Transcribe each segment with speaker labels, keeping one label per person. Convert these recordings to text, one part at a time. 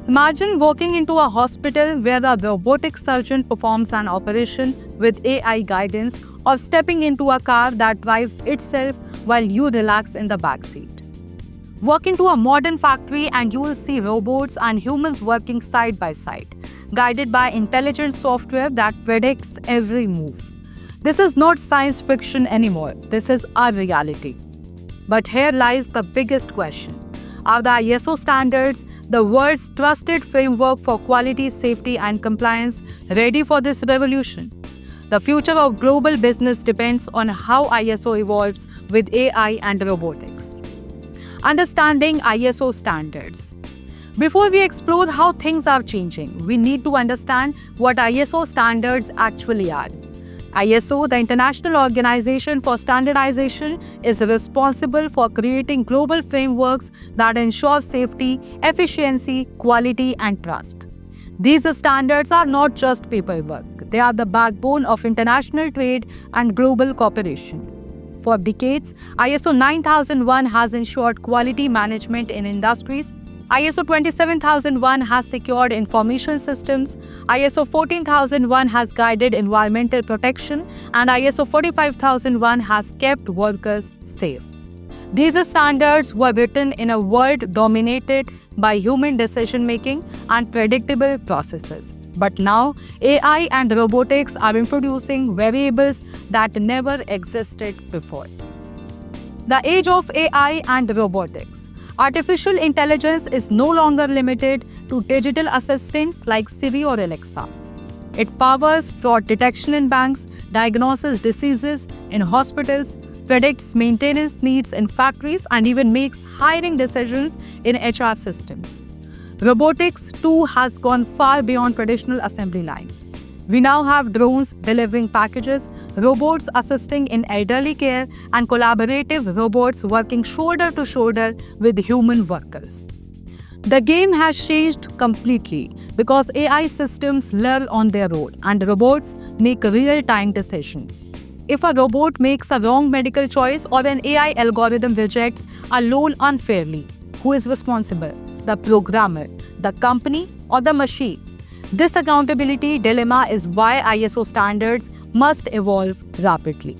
Speaker 1: Imagine walking into a hospital where a robotic surgeon performs an operation with AI guidance, or stepping into a car that drives itself while you relax in the backseat. Walk into a modern factory and you will see robots and humans working side by side, guided by intelligent software that predicts every move. This is not science fiction anymore, this is our reality. But here lies the biggest question. Are the ISO standards, the world's trusted framework for quality, safety, and compliance, ready for this revolution? The future of global business depends on how ISO evolves with AI and robotics. Understanding ISO standards. Before we explore how things are changing, we need to understand what ISO standards actually are. ISO, the International Organization for Standardization, is responsible for creating global frameworks that ensure safety, efficiency, quality, and trust. These standards are not just paperwork, they are the backbone of international trade and global cooperation. For decades, ISO 9001 has ensured quality management in industries. ISO 27001 has secured information systems, ISO 14001 has guided environmental protection, and ISO 45001 has kept workers safe. These standards were written in a world dominated by human decision-making and predictable processes. But now, AI and robotics are introducing variables that never existed before. The age of AI and robotics. Artificial intelligence is no longer limited to digital assistants like Siri or Alexa. It powers fraud detection in banks, diagnoses diseases in hospitals, predicts maintenance needs in factories, and even makes hiring decisions in HR systems. Robotics, too, has gone far beyond traditional assembly lines. We now have drones delivering packages, robots assisting in elderly care, and collaborative robots working shoulder to shoulder with human workers. The game has changed completely because AI systems learn on their own and robots make real-time decisions. If a robot makes a wrong medical choice or an AI algorithm rejects a loan unfairly, who is responsible? The programmer, the company, or the machine? This accountability dilemma is why ISO standards must evolve rapidly.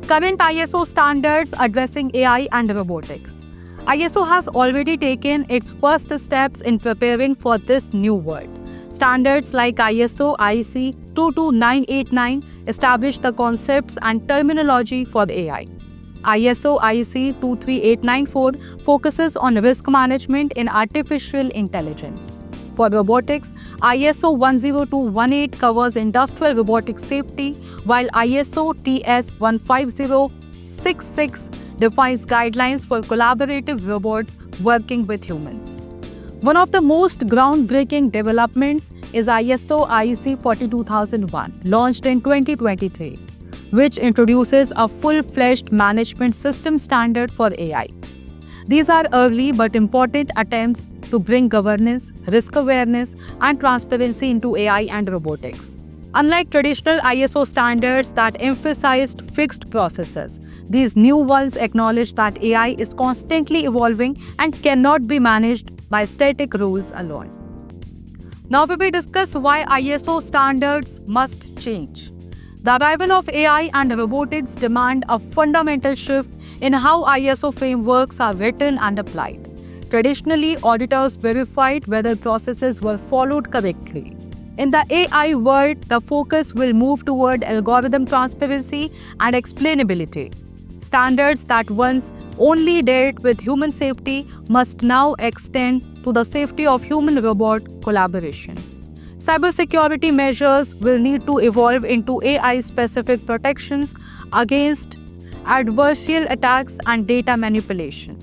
Speaker 1: Current ISO standards addressing AI and robotics. ISO has already taken its first steps in preparing for this new world. Standards like ISO IEC 22989 establish the concepts and terminology for AI. ISO IEC 23894 focuses on risk management in artificial intelligence. For robotics, ISO 10218 covers industrial robotic safety, while ISO TS 15066 defines guidelines for collaborative robots working with humans. One of the most groundbreaking developments is ISO IEC 42001, launched in 2023, which introduces a full-fledged management system standard for AI. These are early but important attempts to bring governance, risk awareness, and transparency into AI and robotics. Unlike traditional ISO standards that emphasized fixed processes, these new ones acknowledge that AI is constantly evolving and cannot be managed by static rules alone. Now we will discuss why ISO standards must change. The arrival of AI and robotics demand a fundamental shift in how ISO frameworks are written and applied. Traditionally, auditors verified whether processes were followed correctly. In the AI world, the focus will move toward algorithm transparency and explainability. Standards that once only dealt with human safety must now extend to the safety of human-robot collaboration. Cybersecurity measures will need to evolve into AI-specific protections against adversarial attacks and data manipulation.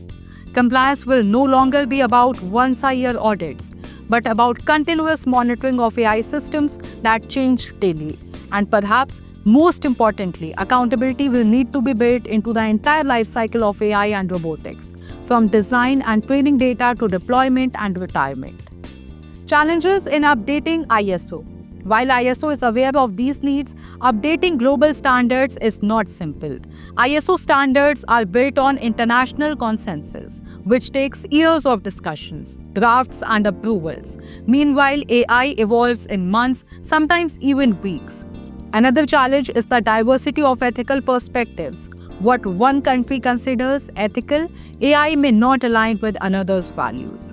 Speaker 1: Compliance will no longer be about once-a-year audits, but about continuous monitoring of AI systems that change daily. And perhaps most importantly, accountability will need to be built into the entire life cycle of AI and robotics, from design and training data to deployment and retirement. Challenges in updating ISO. While ISO is aware of these needs, updating global standards is not simple. ISO standards are built on international consensus, which takes years of discussions, drafts, and approvals. Meanwhile, AI evolves in months, sometimes even weeks. Another challenge is the diversity of ethical perspectives. What one country considers ethical, AI may not align with another's values.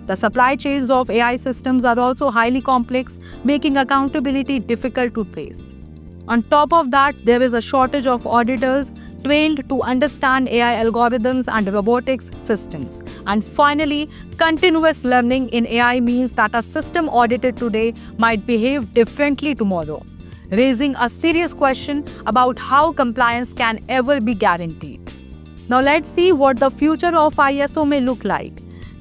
Speaker 1: The supply chains of AI systems are also highly complex, making accountability difficult to trace. On top of that, there is a shortage of auditors trained to understand AI algorithms and robotics systems. And finally, continuous learning in AI means that a system audited today might behave differently tomorrow, raising a serious question about how compliance can ever be guaranteed. Now let's see what the future of ISO may look like.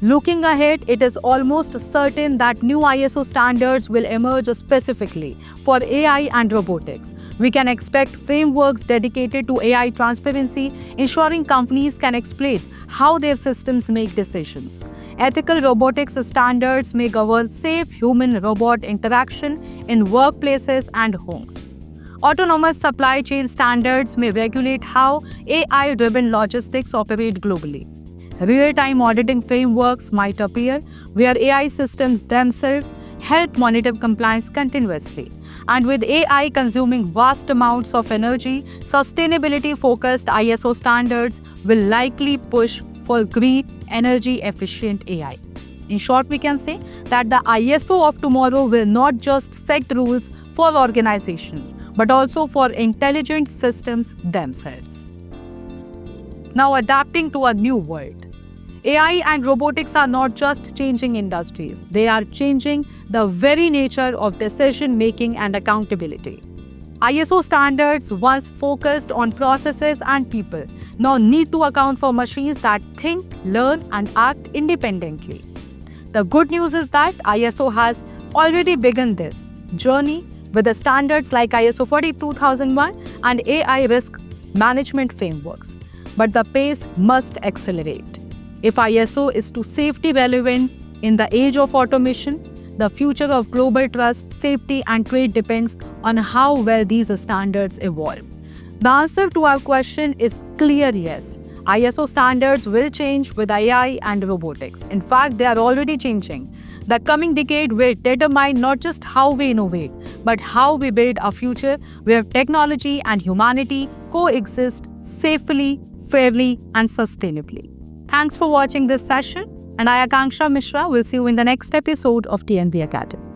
Speaker 1: Looking ahead, it is almost certain that new ISO standards will emerge specifically for AI and robotics. We can expect frameworks dedicated to AI transparency, ensuring companies can explain how their systems make decisions. Ethical robotics standards may govern safe human-robot interaction in workplaces and homes. Autonomous supply chain standards may regulate how AI-driven logistics operate globally. Real-time auditing frameworks might appear where AI systems themselves help monitor compliance continuously. And with AI consuming vast amounts of energy, sustainability-focused ISO standards will likely push for green, energy-efficient AI. In short, we can say that the ISO of tomorrow will not just set rules for organizations, but also for intelligent systems themselves. Now adapting to a new world. AI and robotics are not just changing industries, they are changing the very nature of decision-making and accountability. ISO standards once focused on processes and people now need to account for machines that think, learn, and act independently. The good news is that ISO has already begun this journey with the standards like ISO 42001 and AI risk management frameworks. But the pace must accelerate. If ISO is to safety relevant in the age of automation, the future of global trust, safety, and trade depends on how well these standards evolve. The answer to our question is clear yes. ISO standards will change with AI and robotics. In fact, they are already changing. The coming decade will determine not just how we innovate, but how we build a future where technology and humanity coexist safely, fairly, and sustainably. Thanks for watching this session, and I, Akanksha Mishra, will see you in the next episode of TNB Academy.